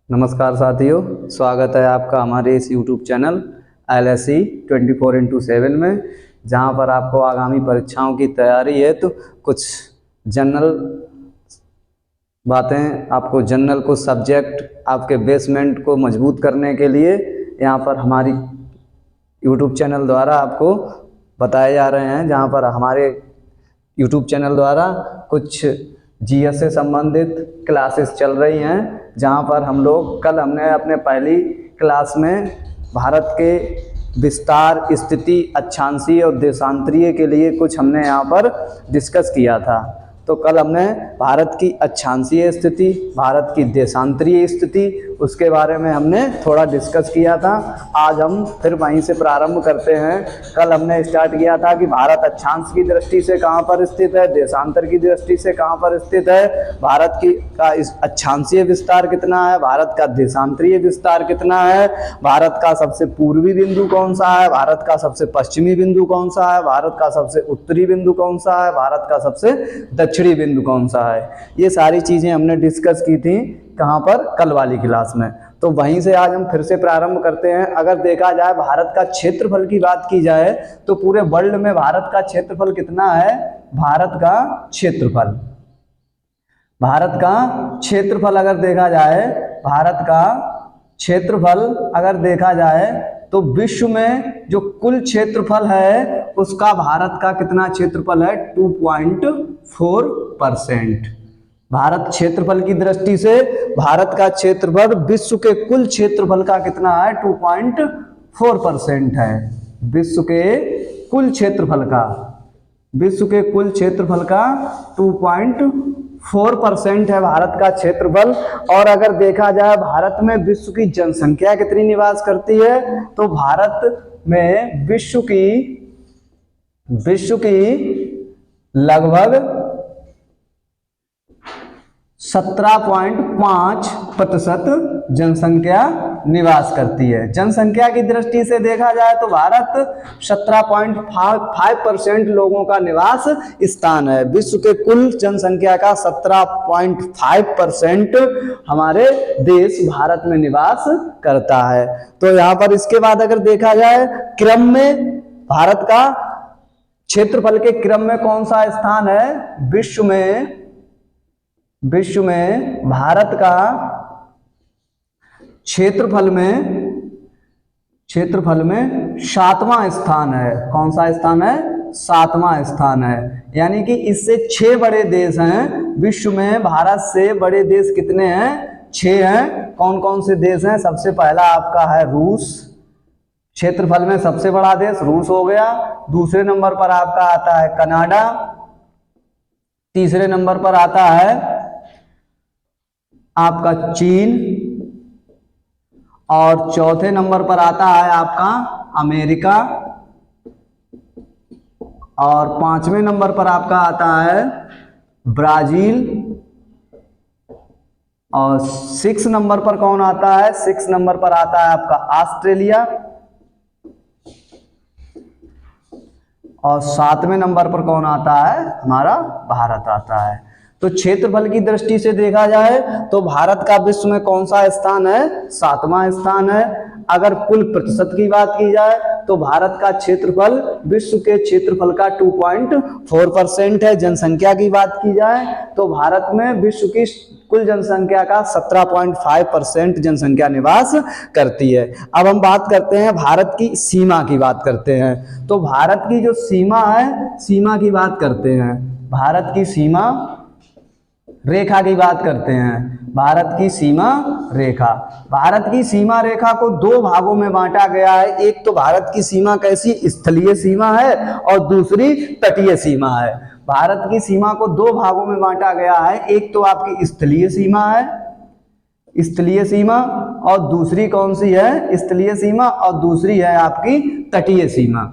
नमस्कार साथियों, स्वागत है आपका हमारे इस YouTube चैनल LSE 24x7 में, जहां पर आपको आगामी परीक्षाओं की तैयारी है तो कुछ जनरल बातें, आपको जनरल कुछ सब्जेक्ट आपके बेसमेंट को मजबूत करने के लिए यहां पर हमारी YouTube चैनल द्वारा आपको बताए जा रहे हैं। जहां पर हमारे YouTube चैनल द्वारा कुछ GS से संबंधित क्लासेस चल रही हैं, जहां पर कल हमने अपने पहली क्लास में भारत के विस्तार, स्थिति, अक्षांशीय और देशांतरीय के लिए कुछ हमने यहाँ पर डिस्कस किया था। तो कल हमने भारत की अक्षांशीय स्थिति, भारत की देशांतरीय स्थिति, उसके बारे में हमने थोड़ा डिस्कस किया था। आज हम फिर वहीं से प्रारंभ करते हैं। कल हमने स्टार्ट किया था कि भारत अक्षांश की दृष्टि से कहाँ पर स्थित है, देशांतर की दृष्टि से कहाँ पर स्थित है, भारत का इस अक्षांशीय विस्तार कितना है, भारत का देशांतरीय विस्तार कितना है, भारत का सबसे पूर्वी बिंदु कौन सा है, भारत का सबसे पश्चिमी बिंदु कौन सा है, भारत का सबसे उत्तरी बिंदु कौन सा है, भारत का सबसे दक्षिणी बिंदु कौन सा है। ये सारी चीज़ें हमने डिस्कस की थी कहाँ पर, कल वाली क्लास में। तो वहीं से आज हम फिर से प्रारंभ करते हैं। अगर देखा जाए भारत का क्षेत्रफल की बात की जाए तो पूरे वर्ल्ड में भारत का क्षेत्रफल कितना है, भारत का क्षेत्रफल अगर देखा जाए, भारत का क्षेत्रफल अगर देखा जाए तो विश्व में जो कुल क्षेत्रफल है उसका भारत का कितना क्षेत्रफल है, 2.4%। भारत क्षेत्रफल की दृष्टि से भारत का क्षेत्रफल विश्व के कुल क्षेत्रफल का कितना है, 2.4% है। विश्व के कुल क्षेत्रफल का 2.4% है भारत का क्षेत्रफल। और अगर देखा जाए भारत में विश्व की जनसंख्या कितनी निवास करती है, तो भारत में विश्व की लगभग 17.5% जनसंख्या निवास करती है। जनसंख्या की दृष्टि से देखा जाए तो भारत 17.5% लोगों का निवास स्थान है। विश्व के कुल जनसंख्या का 17.5% हमारे देश भारत में निवास करता है। तो यहाँ पर इसके बाद अगर देखा जाए क्रम में, भारत का क्षेत्रफल के क्रम में कौन सा स्थान है, विश्व में भारत का क्षेत्रफल में 7वां स्थान है। कौन सा स्थान है, 7वां स्थान है। यानी कि इससे 6 बड़े देश हैं विश्व में। भारत से बड़े देश कितने हैं, 6 हैं। कौन कौन से देश हैं, सबसे पहला आपका है रूस। क्षेत्रफल में सबसे बड़ा देश रूस हो गया। दूसरे नंबर पर आपका आता है कनाडा। तीसरे नंबर पर आता है आपका चीन। और चौथे नंबर पर आता है आपका अमेरिका। और 5वें नंबर पर आपका आता है ब्राजील। और 6 नंबर पर कौन आता है, 6 नंबर पर आता है आपका ऑस्ट्रेलिया। और 7वें नंबर पर कौन आता है, हमारा भारत आता है। तो क्षेत्रफल की दृष्टि से देखा जाए तो भारत का विश्व में कौन सा स्थान है, 7वां स्थान है। अगर कुल प्रतिशत की बात की जाए तो भारत का क्षेत्रफल विश्व के क्षेत्रफल का 2.4% है। जनसंख्या की बात की जाए तो भारत में विश्व की कुल जनसंख्या का 17.5% जनसंख्या निवास करती है। अब हम बात करते हैं भारत की सीमा की बात करते हैं। तो भारत की जो सीमा है, सीमा की बात करते हैं, भारत की सीमा रेखा की बात करते हैं। भारत की सीमा रेखा को 2 भागों में बांटा गया है। एक तो भारत की सीमा कैसी, स्थलीय सीमा है, और दूसरी तटीय सीमा है। भारत की सीमा को 2 भागों में बांटा गया है। एक तो आपकी स्थलीय सीमा और दूसरी कौन सी है, स्थलीय सीमा, और दूसरी है आपकी तटीय सीमा।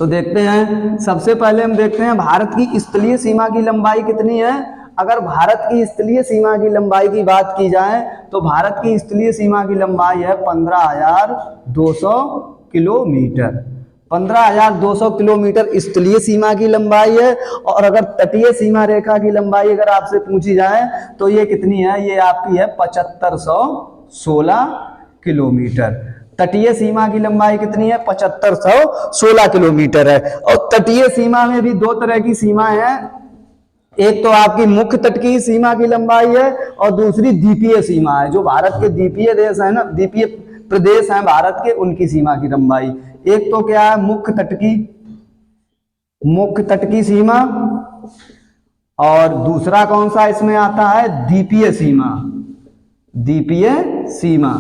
तो देखते हैं, सबसे पहले हम देखते हैं भारत की स्थलीय सीमा की लंबाई कितनी है। अगर भारत की स्थलीय सीमा की लंबाई की बात की जाए तो भारत की स्थलीय सीमा की लंबाई है 15,200 किलोमीटर। 15,200 किलोमीटर स्थलीय सीमा की लंबाई है। और अगर तटीय सीमा रेखा की लंबाई अगर आपसे पूछी जाए तो ये कितनी है, ये आपकी है 7516 किलोमीटर। तटीय सीमा की लंबाई कितनी है, 7516 किलोमीटर है। और तटीय सीमा में भी दो तरह की सीमाएं हैं, एक तो आपकी मुख्य तट की सीमा की लंबाई है और दूसरी द्वीपीय सीमा है। जो भारत के द्वीपीय देश है ना, द्वीपीय प्रदेश हैं भारत के, उनकी सीमा की लंबाई। एक तो क्या है, मुख्य तट की सीमा, और दूसरा कौन सा इसमें आता है, द्वीपीय सीमा। द्वीपीय सीमा,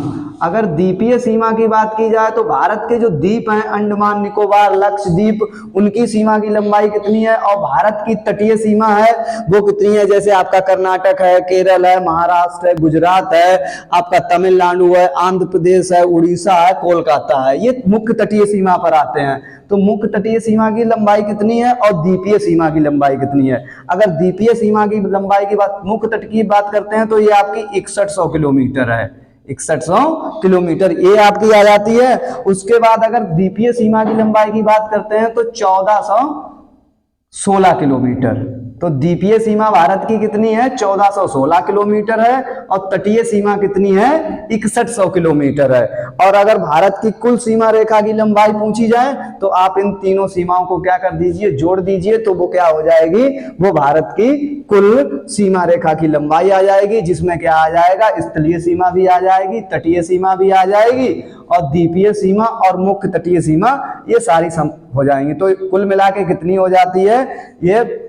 अगर द्वीपीय सीमा की बात की जाए तो भारत के जो द्वीप हैं, अंडमान निकोबार लक्षद्वीप, उनकी सीमा की लंबाई कितनी है। और भारत की तटीय सीमा है वो कितनी है, जैसे आपका कर्नाटक है, केरल है, महाराष्ट्र है, गुजरात है, आपका तमिलनाडु है, आंध्र प्रदेश है, उड़ीसा है, कोलकाता है, ये मुख्य तटीय सीमा पर आते हैं। तो मुख्य तटीय सीमा की लंबाई कितनी है और द्वीपीय सीमा की लंबाई कितनी है। अगर द्वीपीय सीमा की लंबाई की बात, मुख्य तट की बात करते हैं तो ये आपकी 6100 किलोमीटर है, 6100 किलोमीटर ये आपकी आ जाती है। उसके बाद अगर द्वीपीय सीमा की लंबाई की बात करते हैं तो 1416 किलोमीटर। तो द्वीपीय सीमा भारत की कितनी है, 1416 किलोमीटर है, और तटीय सीमा कितनी है, 6100 किलोमीटर है। और अगर भारत की कुल सीमा रेखा की लंबाई पूछी जाए तो आप इन तीनों सीमाओं को क्या कर दीजिए, जोड़ दीजिए, तो वो क्या हो जाएगी, वो भारत की कुल सीमा रेखा की लंबाई आ जाएगी, जिसमें क्या आ जाएगा, स्थलीय सीमा भी आ जाएगी, तटीय सीमा भी आ जाएगी, और द्वीपीय सीमा और मुख्य तटीय सीमा ये सारी हो जाएंगी। तो कुल मिला के कितनी हो जाती है, ये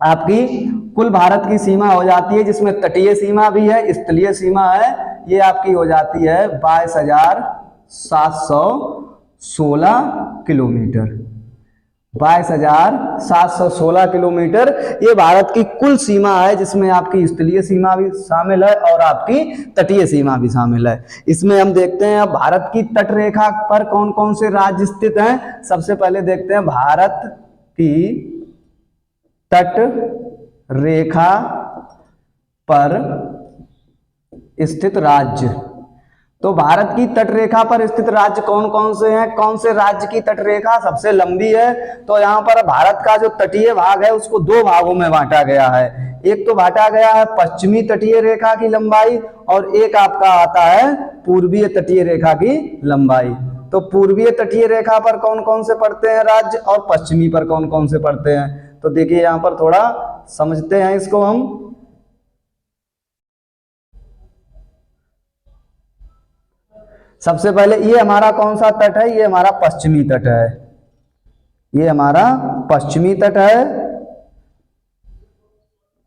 आपकी कुल भारत की सीमा हो जाती है, जिसमें तटीय सीमा भी है, स्थलीय सीमा है, ये आपकी हो जाती है 22,716 किलोमीटर। 22,716 किलोमीटर ये भारत की कुल सीमा है, जिसमें आपकी स्थलीय सीमा भी शामिल है और आपकी तटीय सीमा भी शामिल है। इसमें हम देखते हैं अब भारत की तट रेखा पर कौन कौन से राज्य स्थित हैं। सबसे पहले देखते हैं भारत की तट रेखा पर स्थित राज्य। तो भारत की तट रेखा पर स्थित राज्य कौन कौन से हैं, कौन से राज्य की तट रेखा सबसे लंबी है। तो यहाँ पर भारत का जो तटीय भाग है उसको दो भागों में बांटा गया है। एक तो बांटा गया है पश्चिमी तटीय रेखा की लंबाई, और एक आपका आता है पूर्वीय तटीय रेखा की लंबाई। तो पूर्वीय तटीय रेखा पर कौन कौन से पड़ते हैं राज्य, और पश्चिमी पर कौन कौन से पड़ते हैं। तो देखिए यहाँ पर थोड़ा समझते हैं इसको हम। सबसे पहले ये हमारा कौन सा तट है, ये हमारा पश्चिमी तट है, ये हमारा पश्चिमी तट है।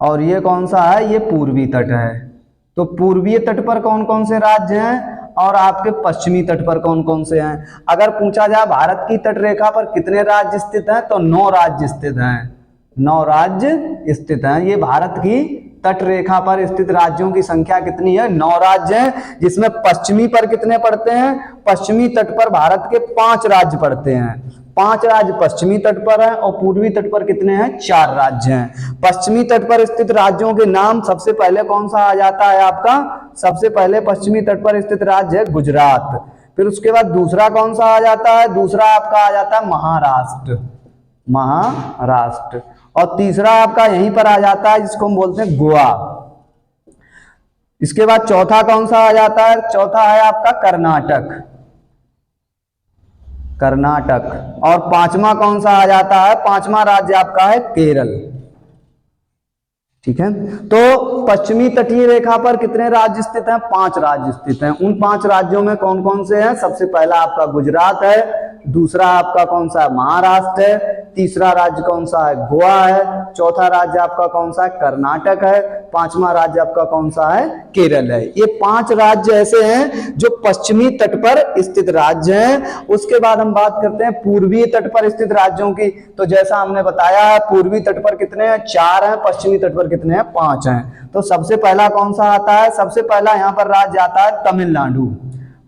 और ये कौन सा है, ये पूर्वी तट है। तो पूर्वीय तट पर कौन कौन से राज्य हैं और आपके पश्चिमी तट पर कौन कौन से हैं। अगर पूछा जाए भारत की तट रेखा पर कितने राज्य स्थित हैं, तो 9 राज्य स्थित हैं, 9 राज्य स्थित हैं। ये भारत की तट रेखा पर स्थित राज्यों की संख्या कितनी है, 9 राज्य हैं। जिसमें पश्चिमी पर कितने पड़ते हैं, पश्चिमी तट पर भारत के 5 राज्य पड़ते हैं, 5 राज्य पश्चिमी तट पर हैं, और पूर्वी तट पर कितने हैं, 4 राज्य हैं। पश्चिमी तट पर स्थित राज्यों के नाम सबसे पहले कौन सा आ जाता है आपका, सबसे पहले पश्चिमी तट पर स्थित राज्य है गुजरात। फिर उसके बाद दूसरा कौन सा आ जाता है, दूसरा आपका आ जाता है महाराष्ट्र, महाराष्ट्र। और तीसरा आपका यहीं पर आ जाता है जिसको हम बोलते हैं गोवा। इसके बाद चौथा कौन सा आ जाता है, चौथा है आपका कर्नाटक, कर्नाटक। और पांचवा कौन सा आ जाता है, पांचवा राज्य आपका है केरल। ठीक है, तो पश्चिमी तटीय रेखा पर कितने राज्य स्थित हैं, 5 राज्य स्थित हैं। उन 5 राज्यों में कौन कौन से हैं, सबसे पहला आपका गुजरात है, दूसरा आपका कौन सा है, महाराष्ट्र है, तीसरा राज्य कौन सा है, गोवा है, चौथा राज्य आपका कौन सा है, कर्नाटक है, पांचवा राज्य आपका कौन सा है, केरल है। ये 5 राज्य ऐसे हैं जो पश्चिमी तट पर स्थित राज्य हैं। उसके बाद हम बात करते हैं पूर्वी तट पर स्थित राज्यों की। तो जैसा हमने बताया है, पूर्वी तट पर कितने हैं, 4 हैं, पश्चिमी तट पर कितने हैं, 5 हैं। तो सबसे पहला कौन सा आता है, सबसे पहला यहाँ पर राज्य आता है तमिलनाडु।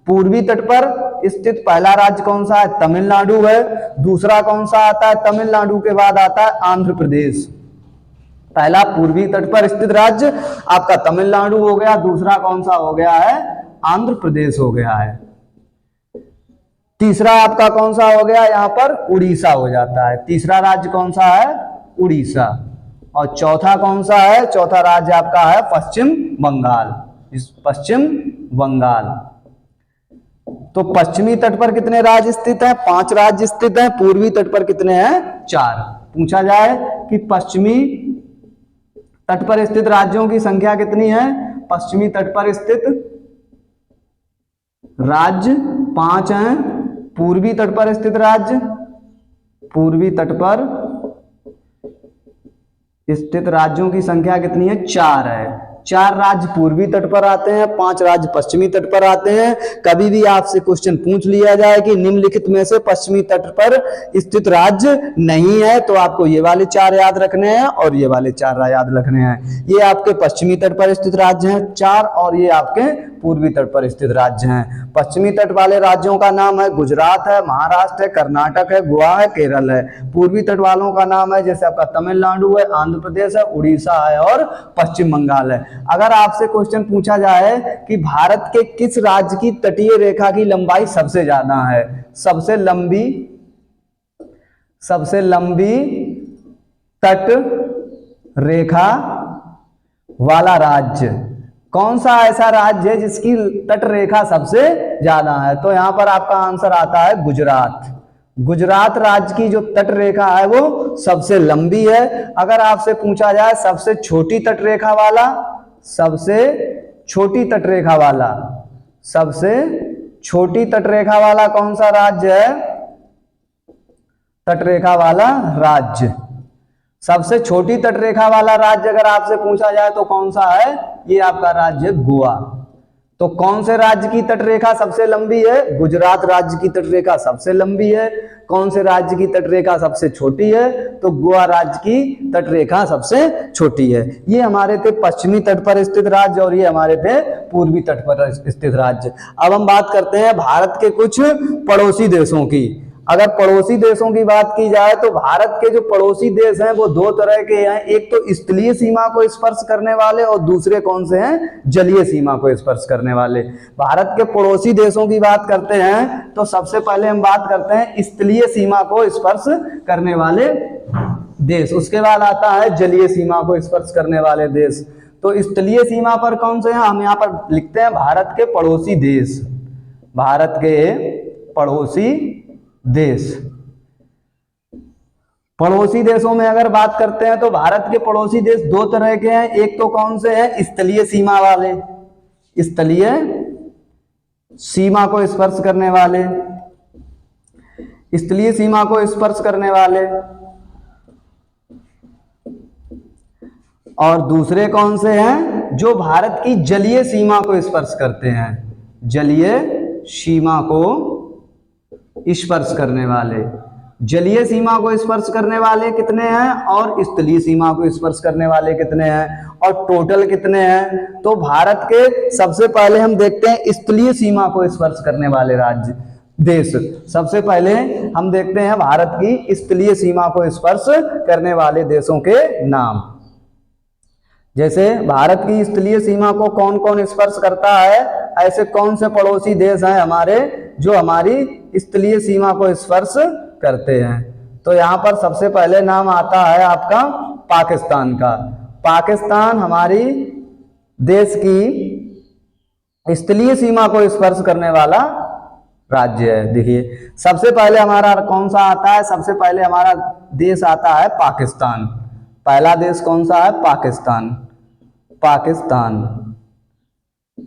पूर्वी तट पर स्थित पहला राज्य कौन सा है, तमिलनाडु है। दूसरा कौन सा आता है, तमिलनाडु के बाद आता है आंध्र प्रदेश। पहला पूर्वी तट पर स्थित राज्य आपका तमिलनाडु हो गया, दूसरा कौन सा हो गया है, आंध्र प्रदेश हो गया है। तीसरा आपका कौन सा हो गया, यहाँ पर उड़ीसा हो जाता है। तीसरा राज्य कौन सा है, उड़ीसा। और चौथा कौन सा है, चौथा राज्य आपका है पश्चिम बंगाल। पश्चिम बंगाल। तो पश्चिमी तट पर कितने राज्य स्थित हैं, 5 राज्य स्थित हैं। पूर्वी तट पर कितने हैं, 4। पूछा जाए कि पश्चिमी तट पर स्थित राज्यों की संख्या कितनी है, पश्चिमी तट पर स्थित राज्य 5 हैं। पूर्वी तट पर स्थित राज्य, पूर्वी तट पर स्थित राज्यों की संख्या कितनी है, 4 है। 4 राज्य पूर्वी तट पर आते हैं, 5 राज्य पश्चिमी तट पर आते हैं। कभी भी आपसे क्वेश्चन पूछ लिया जाए कि निम्नलिखित में से पश्चिमी तट पर स्थित राज्य नहीं है, तो आपको ये वाले 4 याद रखने हैं और ये वाले 4 याद रखने हैं। ये आपके पश्चिमी तट पर स्थित राज्य हैं 4, और ये आपके पूर्वी तट पर स्थित राज्य हैं। पश्चिमी तट वाले राज्यों का नाम है गुजरात है, महाराष्ट्र है, कर्नाटक है, गोवा है, केरल है। पूर्वी तट वालों का नाम है जैसे आपका तमिलनाडु है, आंध्र प्रदेश है, उड़ीसा है और पश्चिम बंगाल है। अगर आपसे क्वेश्चन पूछा जाए कि भारत के किस राज्य की तटीय रेखा की लंबाई सबसे ज्यादा है, सबसे लंबी तट रेखा वाला राज्य कौन सा ऐसा राज्य है जिसकी तट रेखा सबसे ज्यादा है, तो यहां पर आपका आंसर आता है गुजरात। गुजरात राज्य की जो तट रेखा है वो सबसे लंबी है। अगर आपसे पूछा जाए सबसे छोटी तट रेखा वाला, सबसे छोटी तट रेखा वाला कौन सा राज्य है, तट रेखा वाला राज्य, सबसे छोटी तट रेखा वाला राज्य अगर आपसे पूछा जाए तो कौन सा है, ये आपका राज्य गोवा। तो कौन से राज्य की तट रेखा सबसे लंबी है, गुजरात राज्य की तट रेखा सबसे लंबी है। कौन से राज्य की तट रेखा सबसे छोटी है, तो गोवा राज्य की तट रेखा सबसे छोटी है। ये हमारे थे पश्चिमी तट पर स्थित राज्य और ये हमारे थे पूर्वी तट पर स्थित राज्य। अब हम बात करते हैं भारत के कुछ पड़ोसी देशों की। अगर पड़ोसी देशों की बात की जाए तो भारत के जो पड़ोसी देश हैं वो 2 तरह के हैं, एक तो स्थलीय सीमा को स्पर्श करने वाले और दूसरे कौन से हैं, जलीय सीमा को स्पर्श करने वाले। भारत के पड़ोसी देशों की बात करते हैं तो सबसे पहले हम बात करते हैं स्थलीय सीमा को स्पर्श करने वाले देश, उसके बाद आता है जलीय सीमा को स्पर्श करने वाले देश। तो स्थलीय सीमा पर कौन से हैं, हम यहाँ पर लिखते हैं भारत के पड़ोसी देश, भारत के पड़ोसी देश। पड़ोसी देशों में अगर बात करते हैं तो भारत के पड़ोसी देश 2 तरह के हैं, एक तो कौन से हैं, स्थलीय सीमा वाले, स्थलीय सीमा को स्पर्श करने वाले, स्थलीय सीमा को स्पर्श करने वाले, और दूसरे कौन से हैं, जो भारत की जलीय सीमा को स्पर्श करते हैं, जलीय सीमा को स्पर्श करने वाले। जलीय सीमा को स्पर्श करने वाले कितने हैं और स्थलीय सीमा को स्पर्श करने वाले कितने हैं, और टोटल कितने हैं। तो भारत के सबसे पहले हम देखते हैं स्थलीय सीमा को स्पर्श करने वाले राज्य देश। सबसे पहले हम देखते हैं भारत की स्थलीय सीमा को स्पर्श करने वाले देशों के नाम। जैसे भारत की स्थलीय सीमा को कौन कौन स्पर्श करता है, ऐसे कौन से पड़ोसी देश हैं हमारे जो हमारी स्थलीय सीमा को स्पर्श करते हैं। तो यहाँ पर सबसे पहले नाम आता है आपका पाकिस्तान का। पाकिस्तान हमारी देश की स्थलीय सीमा को स्पर्श करने वाला राज्य है। देखिए सबसे पहले हमारा कौन सा आता है, सबसे पहले हमारा देश आता है पाकिस्तान। पहला देश कौन सा है, पाकिस्तान।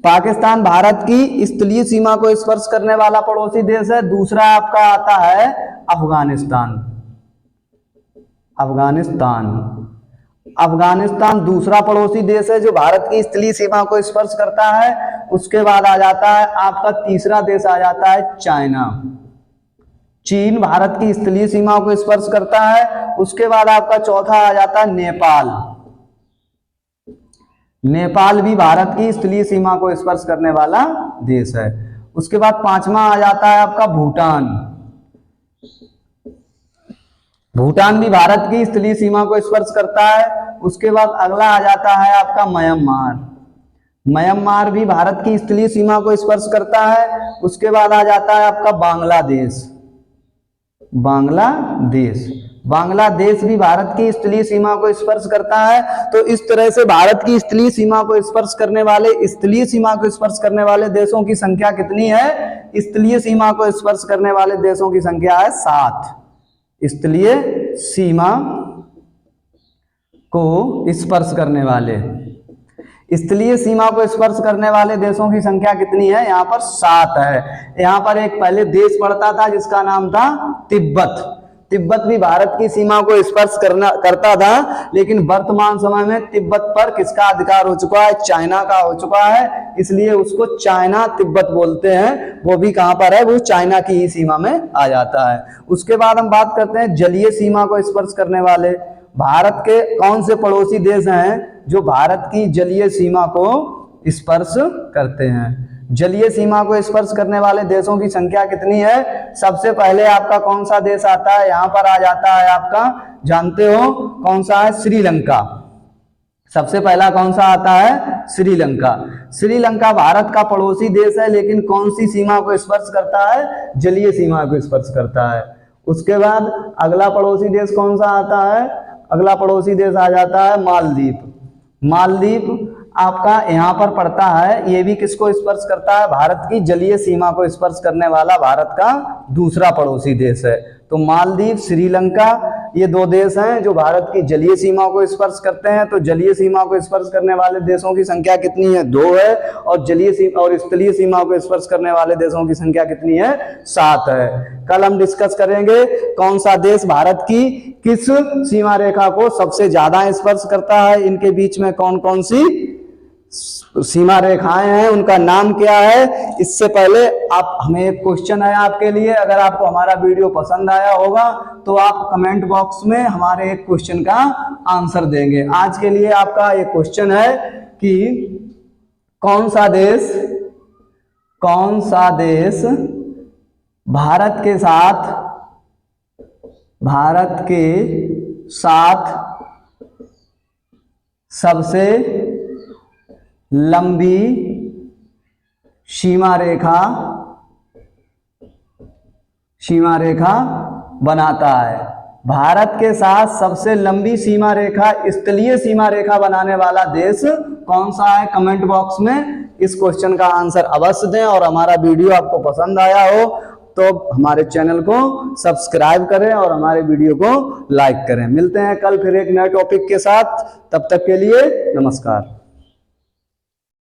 पाकिस्तान भारत की स्थलीय सीमा को स्पर्श करने वाला पड़ोसी देश है। दूसरा आपका आता है अफगानिस्तान। अफगानिस्तान दूसरा पड़ोसी देश है जो भारत की स्थलीय सीमा को स्पर्श करता है। उसके बाद आ जाता है आपका तीसरा देश आ जाता है चाइना। चीन भारत की स्थलीय सीमा को स्पर्श करता है। उसके बाद आपका चौथा आ जाता है नेपाल। नेपाल भी भारत की स्थलीय सीमा को स्पर्श करने वाला देश है। उसके बाद पांचवा आ जाता है आपका भूटान। भूटान भी भारत की स्थलीय सीमा को स्पर्श करता है। उसके बाद अगला आ जाता है आपका म्यांमार। म्यांमार भी भारत की स्थलीय सीमा को स्पर्श करता है। उसके बाद आ जाता है आपका बांग्लादेश। बांग्लादेश, बांग्लादेश भी भारत की स्थलीय सीमा को स्पर्श करता है। तो इस तरह से भारत की स्थलीय सीमा को स्पर्श करने वाले, स्थलीय सीमा को स्पर्श करने वाले देशों की संख्या कितनी है? स्थलीय सीमा को स्पर्श करने वाले देशों की संख्या है 7। स्थलीय सीमा को स्पर्श करने वाले, स्थलीय सीमा को स्पर्श करने वाले देशों की संख्या कितनी है? यहाँ पर 7 है। यहाँ पर एक पहले देश पड़ता था जिसका नाम था तिब्बत। तिब्बत भी भारत की सीमा को स्पर्श करता था, लेकिन वर्तमान समय में तिब्बत पर किसका अधिकार हो चुका है? चाइना का हो चुका है, इसलिए उसको चाइना तिब्बत बोलते हैं। वो भी कहाँ पर है? वो चाइना की ही सीमा में आ जाता है। उसके बाद हम बात करते हैं जलीय सीमा को स्पर्श करने वाले। भारत के कौन से पड़ोसी देश हैं जो भारत की जलीय सीमा को स्पर्श करते हैं? जलीय सीमा को स्पर्श करने वाले देशों की संख्या कितनी है? सबसे पहले आपका कौन सा देश आता है? यहाँ पर आ जाता है आपका, जानते हो कौन सा है? श्रीलंका। सबसे पहला कौन सा आता है? श्रीलंका। श्रीलंका भारत का पड़ोसी देश है, लेकिन कौन सी सीमा को स्पर्श करता है? जलीय सीमा को स्पर्श करता है। उसके बाद अगला पड़ोसी देश कौन सा आता है? अगला पड़ोसी देश आ जाता है मालदीव। मालदीव आपका यहाँ पर पड़ता है, ये भी किसको स्पर्श करता है? भारत की जलीय सीमा को स्पर्श करने वाला भारत का दूसरा पड़ोसी देश है। तो मालदीव, श्रीलंका, ये 2 देश हैं जो भारत की जलीय सीमा को स्पर्श करते हैं। तो जलीय सीमा को स्पर्श करने वाले देशों की संख्या कितनी है? 2 है। और जलीय सीमा और स्थलीय सीमा को स्पर्श करने वाले देशों की संख्या कितनी है? 7 है। कल हम डिस्कस करेंगे कौन सा देश भारत की किस सीमा रेखा को सबसे ज्यादा स्पर्श करता है, इनके बीच में कौन कौन सी सीमा रेखाएं हैं, उनका नाम क्या है। इससे पहले आप, हमें एक क्वेश्चन है आपके लिए। अगर आपको हमारा वीडियो पसंद आया होगा तो आप कमेंट बॉक्स में हमारे एक क्वेश्चन का आंसर देंगे। आज के लिए आपका एक क्वेश्चन है कि कौन सा देश भारत के साथ सबसे लंबी सीमा रेखा बनाता है? भारत के साथ सबसे लंबी सीमा रेखा, स्थलीय सीमा रेखा बनाने वाला देश कौन सा है? कमेंट बॉक्स में इस क्वेश्चन का आंसर अवश्य दें। और हमारा वीडियो आपको पसंद आया हो तो हमारे चैनल को सब्सक्राइब करें और हमारे वीडियो को लाइक करें। मिलते हैं कल फिर एक नए टॉपिक के साथ। तब तक के लिए नमस्कार।